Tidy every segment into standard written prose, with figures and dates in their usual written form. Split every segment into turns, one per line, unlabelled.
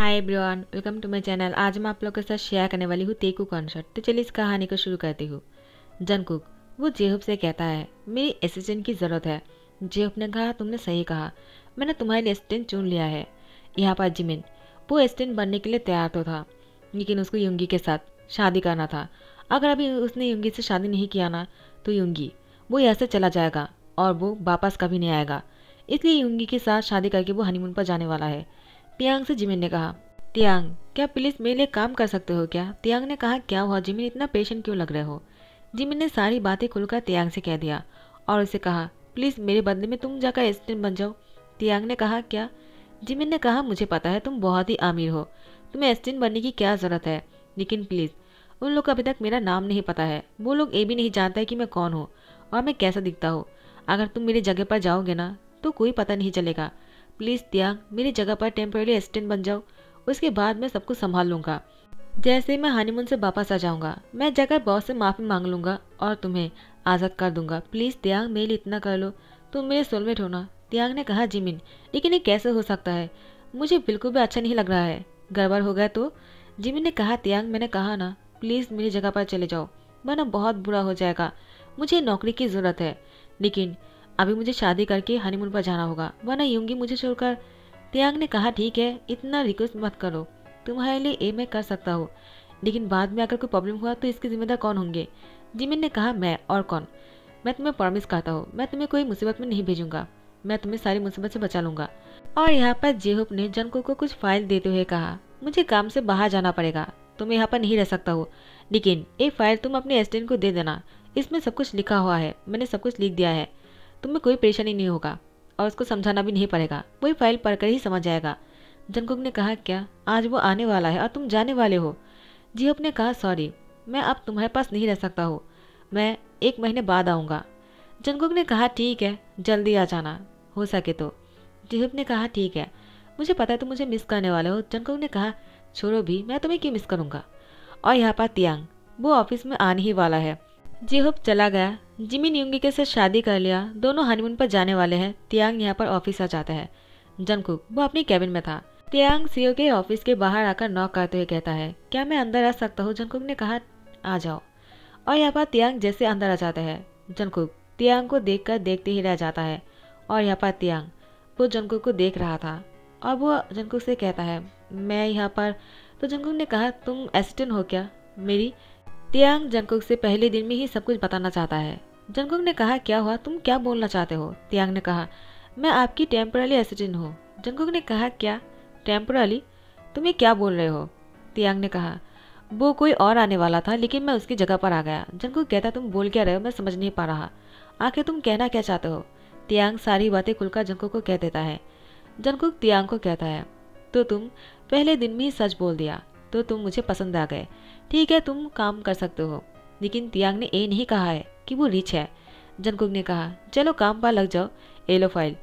Hi everyone, welcome to my channel. आज मैं आप लोगों के साथ शेयर करने वाली हूँ तेकू कॉन्सर्ट। तो चलिए इस कहानी को शुरू करती हूँ। जंगकुक वो जेहोप से कहता है, मेरी असिस्टेंट की ज़रूरत है। जेहोप ने कहा, तुमने सही कहा, मैंने तुम्हारे लिए असिस्टेंट चुन लिया है। यहाँ पर जिमिन वो असिस्टेंट बनने के लिए तैयार तो था, लेकिन उसको युंगी के साथ शादी करना था। अगर अभी उसने युंगी से शादी नहीं किया ना, तो युंगी वो यहाँ से चला जाएगा और वो वापस कभी नहीं आएगा। इसलिए युंगी के साथ शादी करके वो हनीमून पर जाने वाला है। तियांग से जिमिन ने कहा, तियांग क्या प्लीज मेरे लिए काम कर सकते हो क्या? तियांग ने कहा, क्या हुआ जिमिन, इतना पेशेंट क्यों लग रहे हो? जिमिन ने सारी बातें खुलकर तियांग से कह दिया और उसे कहा, प्लीज मेरे बदले में तुम जाकर असिस्टेंट बन जाओ। तियांग ने कहा, क्या? जिमिन ने कहा, मुझे पता है तुम बहुत ही अमीर हो, तुम्हें असिस्टेंट बनने की क्या जरूरत है, लेकिन प्लीज उन लोग को अभी तक मेरा नाम नहीं पता है। वो लोग ये भी नहीं जानता है कि मैं कौन हूँ और मैं कैसा दिखता हूँ। अगर तुम मेरी जगह पर जाओगे ना तो कोई पता नहीं चलेगा। प्लीज तियांग मेरी जगह पर टेम्परेरी असिस्टेंट बन जाओ, उसके बाद मैं सब कुछ संभाल लूंगा। जैसे मैं हनीमून से वापस आ जाऊंगा, मैं जाकर बॉस से माफी मांग लूंगा और तुम्हें आज़ाद कर दूंगा। प्लीज तियांग मेरे लिए इतना कर लो, तुम मेरे सोलमेट हो ना। तियांग ने कहा, जिमिन लेकिन ये कैसे हो सकता है, मुझे बिल्कुल भी अच्छा नहीं लग रहा है, गड़बड़ हो गया तो? जिमिन ने कहा, तियांग मैंने कहा ना, प्लीज मेरी जगह पर चले जाओ, वरना बहुत बुरा हो जाएगा। मुझे नौकरी की जरूरत है, लेकिन अभी मुझे शादी करके हनीमून पर जाना होगा, वरना यूंगी मुझे छोड़कर। तियांग ने कहा, ठीक है, इतना रिक्वेस्ट मत करो, तुम्हारे लिए ये मैं कर सकता हूँ, लेकिन बाद में अगर कोई प्रॉब्लम हुआ तो इसके जिम्मेदार कौन होंगे? जिमिन ने कहा, मैं और कौन? मैं तुम्हें प्रॉमिस करता हूँ, मैं तुम्हें कोई मुसीबत में नहीं भेजूंगा, मैं तुम्हें सारी मुसीबत से बचा लूंगा। और यहाँ पर जेहोप ने जंगकुक को कुछ फाइल देते हुए कहा, मुझे काम से बाहर जाना पड़ेगा, तुम यहाँ पर नहीं रह सकता हो, लेकिन ये फाइल तुम अपने असिस्टेंट को दे देना, इसमें सब कुछ लिखा हुआ है, मैंने सब कुछ लिख दिया है, तुम्हें कोई परेशानी नहीं होगा और उसको समझाना भी नहीं पड़ेगा, वही फाइल पढ़कर ही समझ जाएगा। जंगकुक ने कहा, क्या आज वो आने वाला है और तुम जाने वाले हो? जिहोप ने कहा, सॉरी, मैं अब तुम्हारे पास नहीं रह सकता हूँ, मैं 1 महीने बाद आऊँगा। जंगकुक ने कहा, ठीक है, जल्दी आ जाना हो सके तो। जिहोप ने कहा, ठीक है, मुझे पता है तुम मुझे मिस करने वाले हो। जंगकुक ने कहा, छोड़ो भी, मैं तुम्हें क्यों मिस करूँगा। और यहाँ पर तियांग वो ऑफिस में आने ही वाला है। जिहोप चला गया, जिमिन युंगी के साथ शादी कर लिया, दोनों हनीमून पर जाने वाले हैं। तियांग यहाँ पर ऑफिस आ जाता है। जंगकुक वो अपनी कैबिन में था। तियांग सीओ के ऑफिस के बाहर आकर नॉक करते हुए कहता है, क्या मैं अंदर आ सकता हूँ? जंगकुक ने कहा, आ जाओ। और यहाँ पर तियांग जैसे अंदर आ जाता है, जंगकुक तियांग को देखकर देखते ही रह जाता है। और यहाँ पर तियांग वो जंगकुक को देख रहा था और वो जंगकुक से कहता है, मैं यहाँ पर। तो जंगकुक ने कहा, तुम असिस्टेंट हो क्या मेरी? तियांग जंगकुक से पहले दिन में ही सब कुछ बताना चाहता है। जंगकुक ने कहा, क्या हुआ, तुम क्या बोलना चाहते हो? तियांग ने कहा, मैं आपकी टेम्पररी असिस्टेंट हूँ। जंगकुक ने कहा, क्या टेम्पररी? तुम ये क्या बोल रहे हो? तियांग ने कहा, वो कोई और आने वाला था, लेकिन मैं उसकी जगह पर आ गया। जंगकुक कहता, तुम बोल क्या रहे हो, मैं समझ नहीं पा रहा, आखिर तुम कहना क्या चाहते हो? तियांग सारी बातें खुलकर जंगकुक को कह देता है। जंगकुक तियांग को कहता है, तो तुम पहले दिन में ही सच बोल दिया, तो तुम मुझे पसंद आ गए, ठीक है, तुम काम कर सकते हो। लेकिन तियांग ने ये नहीं कहा है कि वो रिच है। जंगकुक ने कहा, चलो काम पर लग जाओ, ये लो फाइल,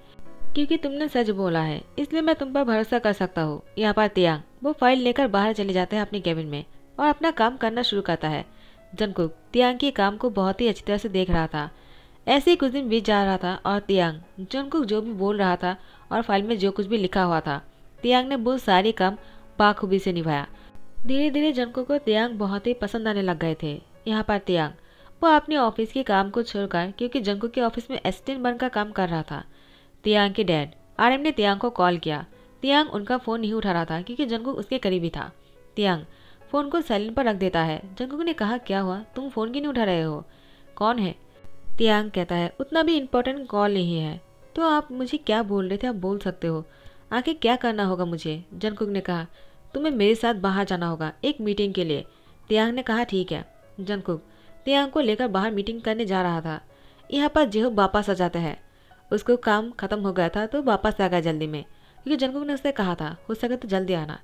क्योंकि तुमने सच बोला है इसलिए मैं तुम पर भरोसा कर सकता हूँ। यहाँ पर तियांग वो फाइल लेकर बाहर चले जाते हैं अपनी केबिन में और अपना काम करना शुरू करता है। जंगकुक तियांग के काम को बहुत ही अच्छी तरह से देख रहा था। ऐसे ही कुछ दिन बीत जा रहा था और तियांग जंगकुक जो भी बोल रहा था और फाइल में जो कुछ भी लिखा हुआ था, तियांग ने वो सारे काम बाखूबी से निभाया। धीरे धीरे जंगकुक को तियांग बहुत ही पसंद आने लग गए थे। यहाँ पर तियांग वो अपने ऑफिस के काम को छोड़कर, क्योंकि जंगकुक के ऑफिस में असिस्टेंट बनकर काम कर रहा था। तियांग के डैड आरएम ने तियांग को कॉल किया। तियांग उनका फ़ोन नहीं उठा रहा था क्योंकि जंगकुक उसके करीब ही था। तियांग फ़ोन को साइलेंट पर रख देता है। जंगकुक ने कहा, क्या हुआ, तुम फ़ोन क्यों नहीं उठा रहे हो, कौन है? तियांग कहता है, उतना भी इम्पोर्टेंट कॉल नहीं है। तो आप मुझे क्या बोल रहे थे, आप बोल सकते हो, आखिर क्या करना होगा मुझे? जंगकुक ने कहा, तुम्हें मेरे साथ बाहर जाना होगा एक मीटिंग के लिए। तियांग ने कहा, ठीक है। जंगकुक तियांग को लेकर बाहर मीटिंग करने जा रहा था। यहाँ पर जेहोप वापस आ जाता है। उसको काम खत्म हो गया था तो वापस आ गया जल्दी में, क्योंकि जंगकुक ने उससे कहा था हो सके तो जल्दी आना।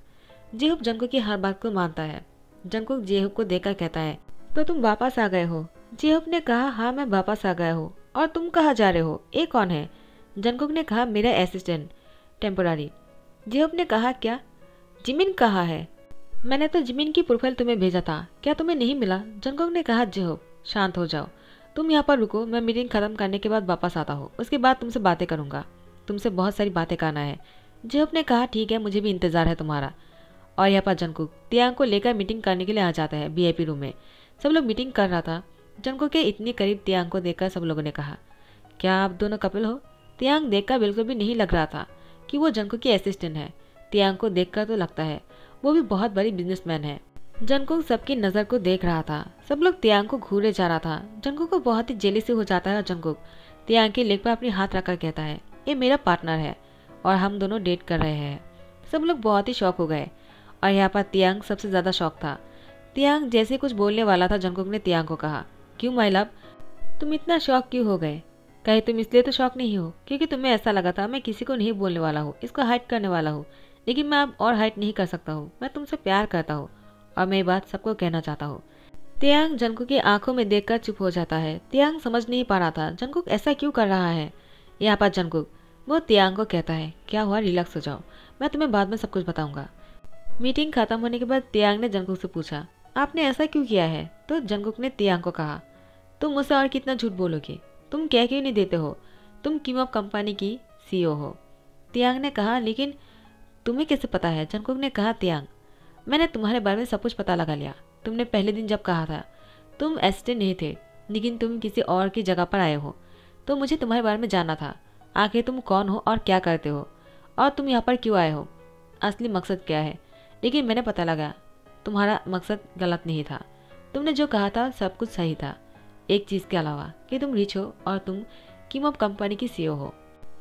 जेहोप जंगकुक की हर बात को मानता है। जंगकुक जेहोप को देखकर कहता है, तो तुम वापस आ गए हो? जेहोप ने कहा, हाँ मैं वापस आ गया हूँ। और तुम कहाँ जा रहे हो, ये कौन है? जंगकुक ने कहा, मेरा असिस्टेंट टेम्पोररी। जेहोप ने कहा, क्या जिमिन कहाँ है? मैंने तो जिमिन की प्रोफाइल तुम्हें भेजा था, क्या तुम्हें नहीं मिला? जंगकुक ने कहा, जेहोप शांत हो जाओ, तुम यहाँ पर रुको, मैं मीटिंग खत्म करने के बाद वापस आता हूँ, उसके बाद तुमसे बातें करूँगा, तुमसे बहुत सारी बातें करना है। जेहोप ने कहा, ठीक है, मुझे भी इंतज़ार है तुम्हारा। और यहाँ पर जंगकुक तियांग को लेकर मीटिंग करने के लिए आ जाता है वीआईपी रूम में। सब लोग मीटिंग कर रहा था। जंगकुक के इतनी करीब तियांग को देखकर सब लोगों ने कहा, क्या आप दोनों कपल हो? तियांग देखकर बिल्कुल भी नहीं लग रहा था कि वो जंगकुक की असिस्टेंट है। तियांग को देखकर तो लगता है वो भी बहुत बड़ी बिजनेसमैन है। जंगकुक सबकी नज़र को देख रहा था। सब लोग तियांग को घूरे जा रहा था। जंगकुक को बहुत ही जेली से हो जाता है और जंगकुक तियांग के लेग पर अपनी हाथ रखकर कहता है, ये मेरा पार्टनर है और हम दोनों डेट कर रहे हैं। सब लोग बहुत ही शौक हो गए और यहाँ पर तियांग सबसे ज़्यादा शौक था। तियांग जैसे कुछ बोलने वाला था, जंगकुक ने तियांग को कहा, क्यों माय लव, तुम इतना शौक क्यों हो गए? कहीं तुम इसलिए तो शौक नहीं हो क्योंकि तुम्हें ऐसा लगा था मैं किसी को नहीं बोलने वाला हूँ, इसको हाइड करने वाला हूँ, लेकिन मैं अब और हाइड नहीं कर सकता हूँ। मैं तुमसे प्यार करता हूँ और मैं ये बात सबको कहना चाहता हूँ। तियांग जंगकुक की आंखों में देखकर चुप हो जाता है। तियांग समझ नहीं पा रहा था जंगकुक ऐसा क्यों कर रहा है। यहाँ पर जंगकुक वो तियांग को कहता है, क्या हुआ, रिलैक्स हो जाओ, मैं तुम्हें बाद में सब कुछ बताऊंगा। मीटिंग खत्म होने के बाद तियांग ने जंगकुक से पूछा, आपने ऐसा क्यों किया है? तो जंगकुक ने तियांग को कहा, तुम मुझसे और कितना झूठ बोलोगे, तुम कह क्यों नहीं देते हो तुम किम अप कंपनी की सीईओ हो? तियांग ने कहा, लेकिन तुम्हें कैसे पता है? जंगकुक ने कहा, तियांग मैंने तुम्हारे बारे में सब कुछ पता लगा लिया। तुमने पहले दिन जब कहा था तुम असिस्टेंट नहीं थे लेकिन तुम किसी और की जगह पर आए हो, तो मुझे तुम्हारे बारे में जानना था। आखिर तुम कौन हो और क्या करते हो और तुम यहाँ पर क्यों आए हो, असली मकसद क्या है। लेकिन मैंने पता लगा तुम्हारा मकसद गलत नहीं था। तुमने जो कहा था सब कुछ सही था, एक चीज़ के अलावा कि तुम रिच हो और तुम किम अप कंपनी की सीईओ हो।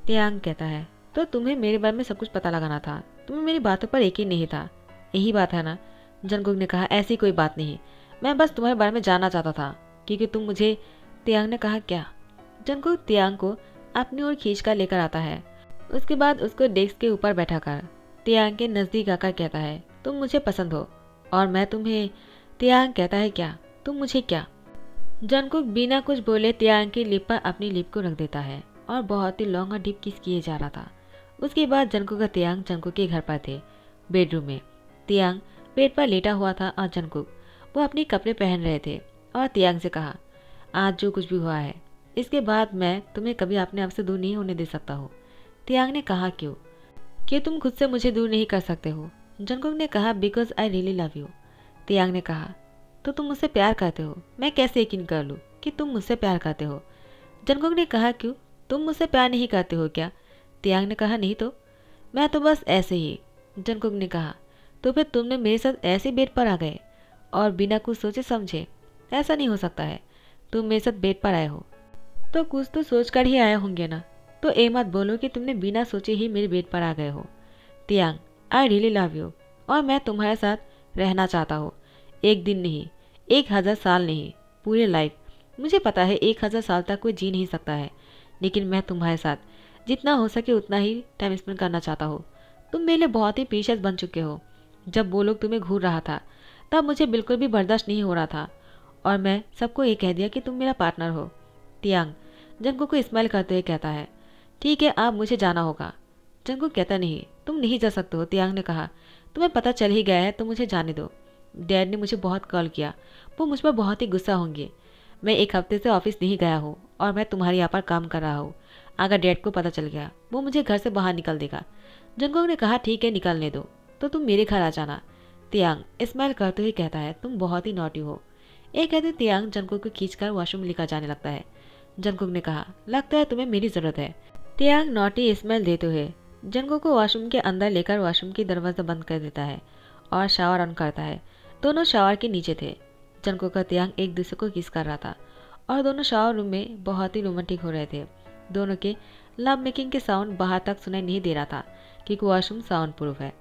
तियांग कहता है, तो तुम्हें मेरे बारे में सब कुछ पता लगाना था, तुम्हें मेरी बातों पर यकीन नहीं था, यही बात है ना? जंगकुक ने कहा, ऐसी कोई बात नहीं, मैं बस तुम्हारे बारे में जानना चाहता था क्योंकि तुम मुझे। तियांग ने कहा, क्या? जंगकुक तियांग को अपनी ओर खींच कर लेकर आता है। उसके बाद उसको डेस्क के ऊपर बैठा कर तियांग के नज़दीक आकर कहता है, तुम मुझे पसंद हो और मैं तुम्हें। तियांग कहता है, क्या? तुम मुझे क्या? जंगकुक बिना कुछ बोले तियांग की लिप पर अपनी लिप को रख देता है और बहुत ही लॉन्ग और डीप किस किए जा रहा था। उसके बाद जंगकुक और तियांग जंगकुक के घर पर थे, बेडरूम में। तियांग बेड पर लेटा हुआ था और जंगकुक वो अपने कपड़े पहन रहे थे और तियांग से कहा, आज जो कुछ भी हुआ है इसके बाद मैं तुम्हें कभी अपने आप से दूर नहीं होने दे सकता हूँ। तियांग ने कहा, क्यों? कि तुम खुद से मुझे दूर नहीं कर सकते हो। जंगकुक ने कहा, because I really love you. Tiyang ने कहा, तो तुम मुझसे प्यार करते हो? मैं कैसे यकीन कर लूँ कि तुम मुझसे प्यार करते हो? जंगकुक ने कहा, क्यों, तुम मुझसे प्यार नहीं करते हो क्या? तियांग ने कहा, नहीं तो, मैं तो बस ऐसे ही। जंगकुक ने कहा, तो फिर तुमने मेरे साथ ऐसे बेड पर आ गए और बिना कुछ सोचे समझे? ऐसा नहीं हो सकता है, तुम मेरे साथ बेड पर आए हो तो कुछ तो सोच कर ही आए होंगे ना, तो ये मत बोलो कि तुमने बिना सोचे ही मेरे बेड पर आ गए हो। तियांग, आई रियली लव यू और मैं तुम्हारे साथ रहना चाहता हूँ, एक दिन नहीं, 1000 साल नहीं, पूरे लाइफ। मुझे पता है 1000 साल तक कोई जी नहीं सकता है, लेकिन मैं तुम्हारे साथ जितना हो सके उतना ही टाइम स्पेंड करना चाहता हूँ। तुम मेरे लिए बहुत ही प्रीशियस बन चुके हो। जब वो लोग तुम्हें घूर रहा था तब मुझे बिल्कुल भी बर्दाश्त नहीं हो रहा था और मैं सबको ये कह दिया कि तुम मेरा पार्टनर हो। तियांग जंगकुक को स्माइल करते हुए कहता है, ठीक है, आप मुझे जाना होगा। जंगकुक कहता, नहीं, तुम नहीं जा सकते हो। तियांग ने कहा, तुम्हें पता चल ही गया है तो मुझे जाने दो। डैड ने मुझे बहुत कॉल किया, वो मुझ पर बहुत ही गुस्सा होंगे। मैं 1 हफ्ते से ऑफिस नहीं गया हूँ और मैं तुम्हारे यहाँ पर काम कर रहा हूँ। अगर डैड को पता चल गया वो मुझे घर से बाहर निकल देगा। जंगकुक ने कहा, ठीक है, निकलने दो, तो तुम मेरे घर आ जाना। तियांग स्माइल करते हुए कहता है, तुम बहुत ही नॉटी हो। एक कहते तियांग जंगकुक को खींचकर वॉशरूम लेकर जाने लगता है। जंगकुक ने कहा, लगता है तुम्हें मेरी जरूरत है। तियांग नॉटी स्माइल देते हुए जंगकुक को वॉशरूम के अंदर लेकर वॉशरूम की दरवाजा बंद कर देता है और शावर ऑन करता है। दोनों शावर के नीचे थे। जंगकुक और तियांग एक दूसरे को किस कर रहा था और दोनों शावर रूम में बहुत ही रोमांटिक हो रहे थे। दोनों के लव मेकिंग के साउंड बाहर तक सुनाई नहीं दे रहा था क्योंकि वॉशरूम साउंड प्रूफ है।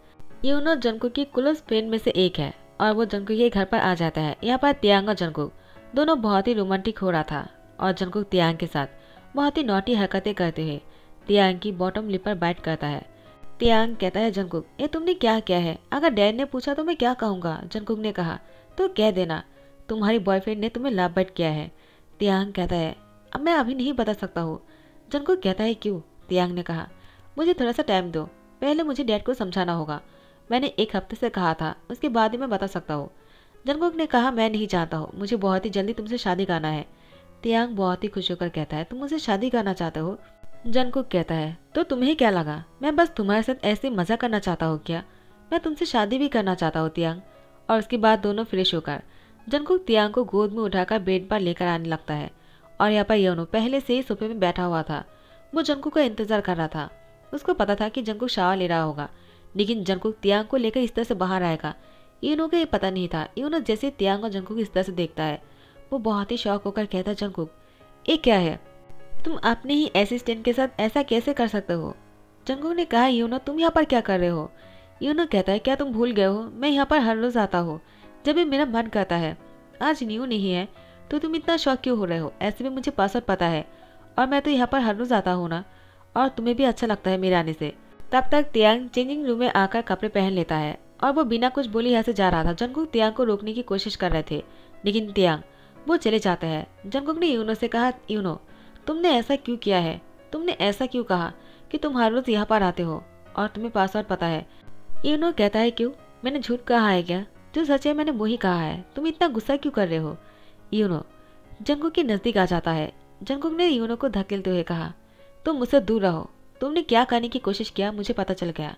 यूनो जंगकुक की क्लोज फ्रेंड में से एक है और वो जंगकुक के घर पर आ जाता है। यहाँ पर तियांग और जंगकुक दोनों बहुत ही रोमांटिक हो रहा था और जंगकुक तियांग के साथ बहुत ही नॉटी हरकतें करते हुए तियांग की बॉटम लिप पर बाइट करता है। तियांग कहता है, जंगकुक, ये तुमने क्या किया है? अगर डैड ने पूछा तो मैं क्या कहूँगा? जंगकुक ने कहा, तो कह देना तुम्हारी बॉयफ्रेंड ने तुम्हें लव बाइट किया है। तियांग कहता है, अब मैं अभी नहीं बता सकता हूँ। जंगकुक कहता है, क्यों? तियांग ने कहा, मुझे थोड़ा सा टाइम दो, पहले मुझे डैड को समझाना होगा। मैंने 1 हफ्ते से कहा था, उसके बाद ही मैं बता सकता हूँ। जंगकुक ने कहा, मैं नहीं चाहता हूँ, मुझे बहुत ही जल्दी तुमसे शादी करना है। तियांग बहुत ही खुश होकर कहता है, तुम मुझसे शादी करना चाहते हो? जंगकुक कहता है, तो तुम्हें क्या लगा मैं बस तुम्हारे साथ ऐसे मजा करना चाहता हूँ क्या? मैं तुमसे शादी भी करना चाहता हूँ तियांग। और उसके बाद दोनों फ्रेश होकर जंगकुक तियांग को गोद में उठाकर बेड पर लेकर आने लगता है। और यहाँ पर योनो पहले से ही सोफे में बैठा हुआ था। वो जंगकुक का इंतजार कर रहा था। उसको पता था कि जंगकुक शावर ले रहा होगा, लेकिन जंगकुक तियांग को लेकर इस तरह से बाहर आएगा योनो को ये पता नहीं था। योनो जैसे तियांग और जंगकुक इस तरह से देखता है, वो बहुत ही शौक होकर कहता है, जंगकुक ये क्या है, तुम अपने ही असिस्टेंट के साथ ऐसा कैसे कर सकते हो। जंगकुक ने कहा, योनो तुम यहाँ पर क्या कर रहे हो। योनो कहता है, क्या तुम भूल गए हो, मैं यहाँ पर हर रोज आता हूँ जब भी मेरा मन करता है। आज न्यू नहीं है तो तुम इतना शौक क्यों हो रहे हो। ऐसे भी मुझे पासवर्ड पता है और मैं तो यहाँ पर हर रोज आता हूँ ना, और तुम्हें भी अच्छा लगता है मेरे आने से। तब तक तियांग चेंजिंग रूम में आकर कपड़े पहन लेता है और वो बिना कुछ बोले यहाँ से जा रहा था। जंगकुक तियांग को रोकने की कोशिश कर रहे थे, लेकिन तियांग वो चले जाते हैं। जंगकुक ने योनो से कहा, योनो तुमने ऐसा क्यों किया है, तुमने ऐसा क्यों कहा कि तुम हर रोज यहाँ पर आते हो और तुम्हें पासवर्ड पता है। योनो कहता है, क्यों, मैंने झूठ कहा है क्या, जो सच है मैंने वही कहा है, तुम इतना गुस्सा क्यों कर रहे हो। योनो जंगकुक के नजदीक आ जाता है। जंगकुक ने योनो को धकेलते हुए कहा, तुम मुझसे दूर रहो, तुमने क्या करने की कोशिश किया मुझे पता चल गया।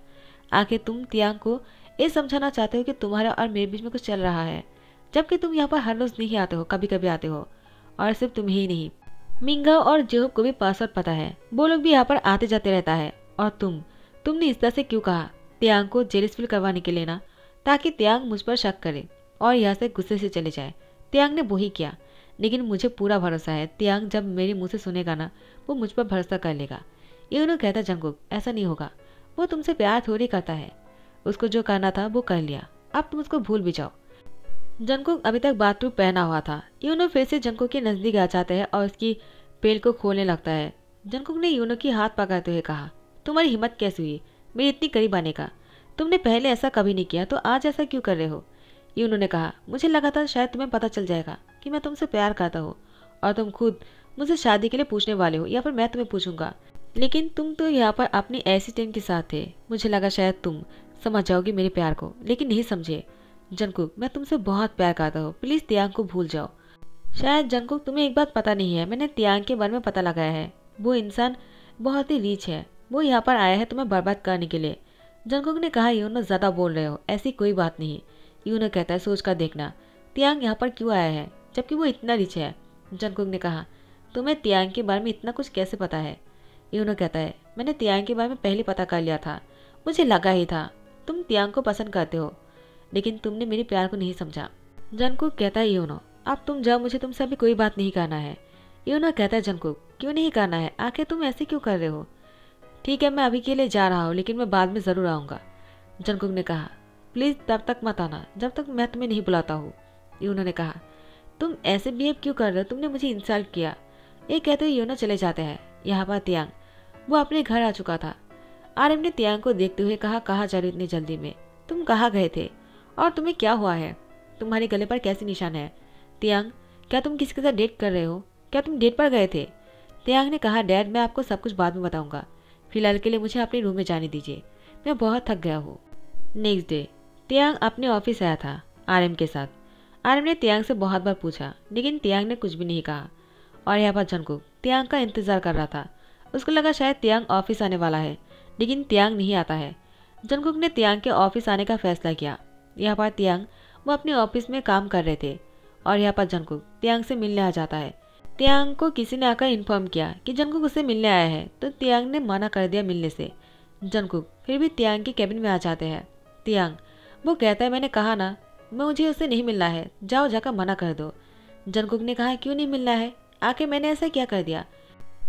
आखिर तुम तियांग को ये समझाना चाहते हो कि तुम्हारा और मेरे बीच में कुछ चल रहा है, जबकि तुम यहाँ पर हर रोज नहीं आते हो, कभी कभी आते हो। और सिर्फ तुम ही नहीं, मिंगा और जेहोब को भी पासवर्ड पता है, वो लोग भी यहाँ पर आते जाते रहता है। और तुमने इस तरह से क्यों कहा, तियांग को जेलिस फील करवाने के लिए ना, ताकि तियांग मुझ पर शक करे और यहाँ से गुस्से से चले जाए। तियांग ने वही किया, लेकिन मुझे पूरा भरोसा है तियांग जब मेरे मुंह से सुनेगा ना, वो मुझ पर भरोसा कर लेगा। योनो कहता, जंगकुक ऐसा नहीं होगा, वो तुमसे प्यार थोड़ी करता है, उसको जो करना था वो कर लिया, अब तुम उसको भूल भी जाओ। जंगकुक अभी तक बाथरूम पहना हुआ था। योनो फिर से जंगकुक के नजदीक आ जाता है और उसकी पेल को खोलने लगता है। जंगकुक ने योनो की हाथ पकड़ते हुए कहा, तुम्हारी हिम्मत कैसे हुई मेरी इतनी करीब आने का, तुमने पहले ऐसा कभी नहीं किया तो आज ऐसा क्यों कर रहे हो। योनो ने कहा, मुझे लगा था शायद तुम्हें पता चल जाएगा कि मैं तुमसे प्यार करता हूँ और तुम खुद मुझसे शादी के लिए पूछने वाले हो, या फिर मैं तुम्हें पूछूंगा, लेकिन तुम तो यहाँ पर अपनी असिस्टेंट के साथ थे। मुझे लगा शायद तुम समझ जाओगे मेरे प्यार को, लेकिन नहीं समझे। जंगकुक मैं तुमसे बहुत प्यार करता हूँ, प्लीज तियांग को भूल जाओ। शायद जंगकुक तुम्हें एक बात पता नहीं है, मैंने तियांग के बारे में पता लगाया है, वो इंसान बहुत ही रीच है, वो यहाँ पर आया है तुम्हें बर्बाद करने के लिए। जंगकुक ने कहा, योनो ज्यादा बोल रहे हो, ऐसी कोई बात नहीं। योनो कहता है, सोच कर देखना तियांग यहाँ पर क्यों आया है जबकि वो इतना रिच है। जंगकुक ने कहा, तुम्हें तियांग के बारे में इतना कुछ कैसे पता है। योनो कहता है, मैंने तियांग के बारे में पहले पता कर लिया था, मुझे लगा ही था तुम तियांग को पसंद करते हो, लेकिन तुमने मेरे प्यार को नहीं समझा। जंगकुक कहता है, योनो अब तुम जाओ, मुझे तुमसे अभी कोई बात नहीं करना है। योनो कहता है, जंगकुक क्यों नहीं करना है, आखिर तुम ऐसे क्यों कर रहे हो। ठीक है मैं अभी के लिए जा रहा हूँ, लेकिन मैं बाद में जरूर आऊँगा। जंगकुक ने कहा, प्लीज तब तक मत आना जब तक मैं तुम्हें नहीं बुलाता हूँ। योनो ने कहा, तुम ऐसे बिहेव क्यों कर रहे हो, तुमने मुझे इंसल्ट किया। ये कहते हुए योनो चले जाते हैं। यहाँ पर तियांग वो अपने घर आ चुका था। आरएम ने तियांग को देखते हुए कहा, कहाँ जा रही इतनी जल्दी में, तुम कहाँ गए थे और तुम्हें क्या हुआ है, तुम्हारे गले पर कैसी निशान है। तियांग क्या तुम किसी के साथ डेट कर रहे हो, क्या तुम डेट पर गए थे। तियांग ने कहा, डैड मैं आपको सब कुछ बाद में बताऊंगा, फिलहाल के लिए मुझे अपने रूम में जाने दीजिए, मैं बहुत थक गया हूँ। नेक्स्ट डे तियांग अपने ऑफिस आया था आरएम के साथ। आरएम ने तियांग से बहुत बार पूछा, लेकिन तियांग ने कुछ भी नहीं कहा। और यहाँ पर जंगकुक तियांग का इंतजार कर रहा था। उसको लगा शायद तियांग ऑफिस आने वाला है, लेकिन तियांग नहीं आता है। जंगकुक ने तियांग के ऑफिस आने का फैसला किया। यहाँ पर तियांग वो अपने ऑफिस में काम कर रहे थे और यहाँ पर जंगकुक तियांग से मिलने आ जाता है। तियांग को किसी ने आकर इन्फॉर्म किया कि जंगकुक उससे मिलने आया है, तो तियांग ने मना कर दिया मिलने से। जंगकुक फिर भी तियांग के कैबिन में आ जाते हैं। तियांग वो कहता है, मैंने कहा ना मुझे उससे नहीं मिलना है, जाओ जाकर मना कर दो। जंगकुक ने कहा, क्यों नहीं मिलना है, आखिर मैंने ऐसा क्या कर दिया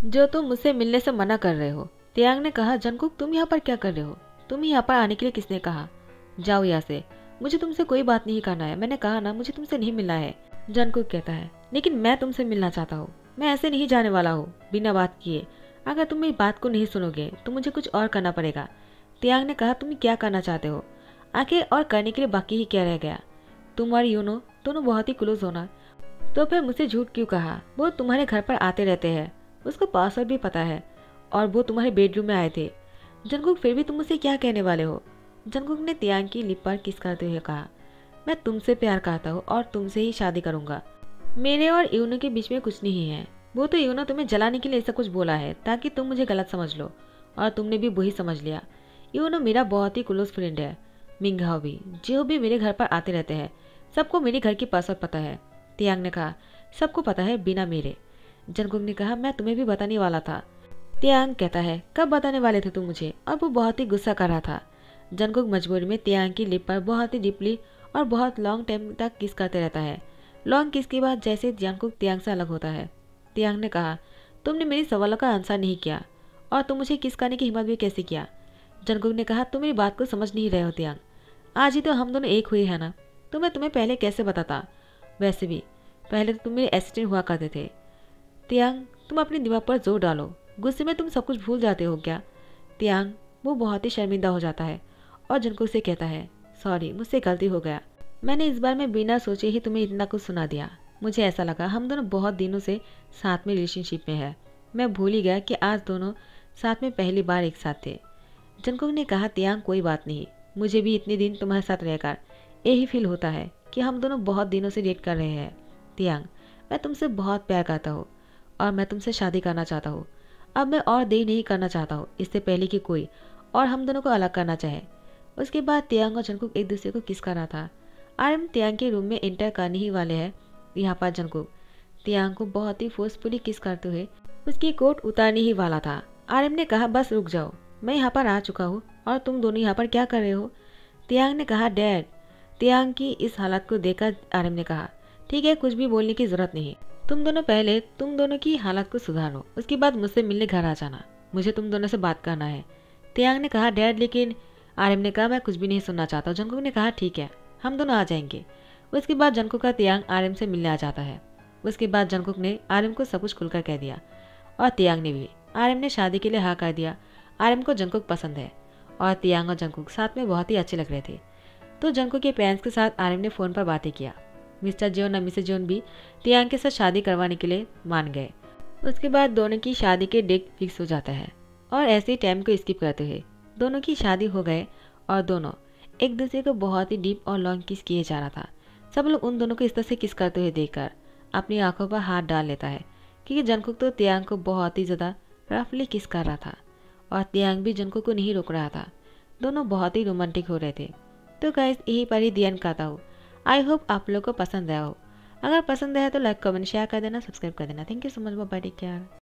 जो तुम मुझसे मिलने से मना कर रहे हो। तियांग ने कहा, जंगकुक तुम यहाँ पर क्या कर रहे हो, तुम्हें यहाँ पर आने के लिए किसने कहा, जाओ यहाँ से, मुझे तुमसे कोई बात नहीं करना है, मैंने कहा ना मुझे तुमसे नहीं मिलना है। जंगकुक कहता है, लेकिन मैं तुमसे मिलना चाहता हूँ, मैं ऐसे नहीं जाने वाला हूँ बिना बात किए, अगर तुम मेरी बात को नहीं सुनोगे तो मुझे कुछ और करना पड़ेगा। तियांग ने कहा, तुम क्या करना चाहते हो, आखिर और करने के लिए बाकी ही क्या रह गया, तुम और योनो दोनों बहुत ही क्लोज होना, तो फिर मुझसे झूठ क्यों कहा। वो तुम्हारे घर पर आते रहते हैं, उसको पासवर्ड भी पता है, और वो तुम्हारे बेडरूम में आए थे। जंगकुक फिर भी तुम मुझसे क्या कहने वाले हो। जंगकुक ने तियांग की लिप पर किस करते हुए कहा, मैं तुमसे प्यार करता हूँ और तुमसे ही शादी करूंगा, मेरे और योनो के बीच में कुछ नहीं है। वो तो योनो तुम्हें जलाने के लिए ऐसा कुछ बोला है ताकि तुम मुझे गलत समझ लो, और तुमने भी वही समझ लिया। योनो मेरा बहुत ही क्लोज फ्रेंड है, मिंगहाओ भी, जियो भी मेरे घर पर आते रहते हैं। सबको मेरे घर की पासवर्ड पता है। तियांग ने कहा, सबको पता है बिना मेरे। जंगकुक ने कहा, मैं तुम्हें भी बताने वाला था। तियांग कहता है, कब बताने वाले थे तुम मुझे? और वो बहुत ही गुस्सा कर रहा था। जंगकुक मजबूरी में तियांग की लिप पर बहुत ही डीपली और बहुत लॉन्ग टाइम तक किस करते रहता है। लॉन्ग किस के बाद जैसे जंगकुक तियांग से अलग होता है। तियांग ने कहा, तुमने मेरे सवालों का आंसर नहीं किया और तुम मुझे किस करने की हिम्मत भी कैसे किया? जंगकुक ने कहा, तुम मेरी बात को समझ नहीं रहे हो तियांग। आज ही तो हम दोनों एक हुए हैं ना, तो मैं तुम्हें पहले कैसे बताता? वैसे भी पहले तो तुम मेरे असिस्टेंट हुआ करते थे। तियांग, तुम अपने दिमाग पर जोर डालो, गुस्से में तुम सब कुछ भूल जाते हो क्या? तियांग वो बहुत ही शर्मिंदा हो जाता है और जंगकुक से कहता है, सॉरी, मुझसे गलती हो गया। मैंने इस बार में बिना सोचे ही तुम्हें इतना कुछ सुना दिया। मुझे ऐसा लगा हम दोनों बहुत दिनों से साथ में रिलेशनशिप में है। मैं भूल ही गया कि आज दोनों साथ में पहली बार एक साथ थे। जंगकुक ने कहा, तियांग कोई बात नहीं, मुझे भी इतने दिन तुम्हारे साथ रहकर यही फील होता है कि हम दोनों बहुत दिनों से डेट कर रहे हैं। तियांग, मैं तुमसे बहुत प्यार करता हूँ और मैं तुमसे शादी करना चाहता हूँ। अब मैं और देर नहीं करना चाहता हूँ इससे पहले कि कोई और हम दोनों को अलग करना चाहे। उसके बाद तियांग और जंगकुक एक दूसरे को किस कर रहा था। आर्यन तियांग के रूम में इंटर करने ही वाले हैं। यहाँ पर जंगकुक तियांग को बहुत ही फोर्सफुली किस करते हुए उसकी कोट उतारने ही वाला था। आर्यन ने कहा, बस रुक जाओ, मैं यहाँ पर आ चुका हूँ और तुम दोनों यहाँ पर क्या कर रहे हो? तियांग ने कहा, डैड। तियांग की इस हालत को देखकर आर्यन ने कहा, ठीक है, कुछ भी बोलने की जरूरत नहीं। तुम दोनों पहले तुम दोनों की हालत को सुधारो, उसके बाद मुझसे मिलने घर आ जाना। मुझे तुम दोनों से बात करना है। तियांग ने कहा, डैड लेकिन। आर्यन ने कहा, मैं कुछ भी नहीं सुनना चाहता। जंगकुक ने कहा, ठीक है, हम दोनों आ जाएंगे। उसके बाद जंगकुक का तियांग आर्यन से मिलने आ जाता है। उसके बाद जंगकुक ने आर्यन को सब कुछ खुलकर कह दिया और तियांग ने भी। आर्यन ने शादी के लिए हाँ कर दिया। आर्यन को जंगकुक पसंद है और तियांग और जंगकुक साथ में बहुत ही अच्छे लग रहे थे। तो जंगकुक के पेरेंट्स के साथ आर्यन ने फ़ोन पर बातें किया। मिस्टर जियोन और मिसेस जियोन भी तियांग के साथ शादी करवाने के लिए मान गए। उसके बाद दोनों की शादी के डेट फिक्स हो जाता है और ऐसे ही टाइम को स्किप करते हुए दोनों की शादी हो गए और दोनों एक दूसरे को बहुत ही डीप और लॉन्ग किस किए जा रहा था। सब लोग उन दोनों को इस तरह से किस करते हुए देखकर अपनी आंखों पर हाथ डाल लेता है, क्योंकि जंगकुक तो तियांग को बहुत ही ज़्यादा रफली किस कर रहा था और तियांग भी जंगकुक को नहीं रोक रहा था। दोनों बहुत ही रोमांटिक हो रहे थे। तो गाइस, यही पर ही दी एंड करता हूँ। आई होप आप लोग को पसंद आया हो। अगर पसंद आया तो लाइक कमेंट शेयर कर देना, सब्सक्राइब कर देना। Thank you so much, bye, take care.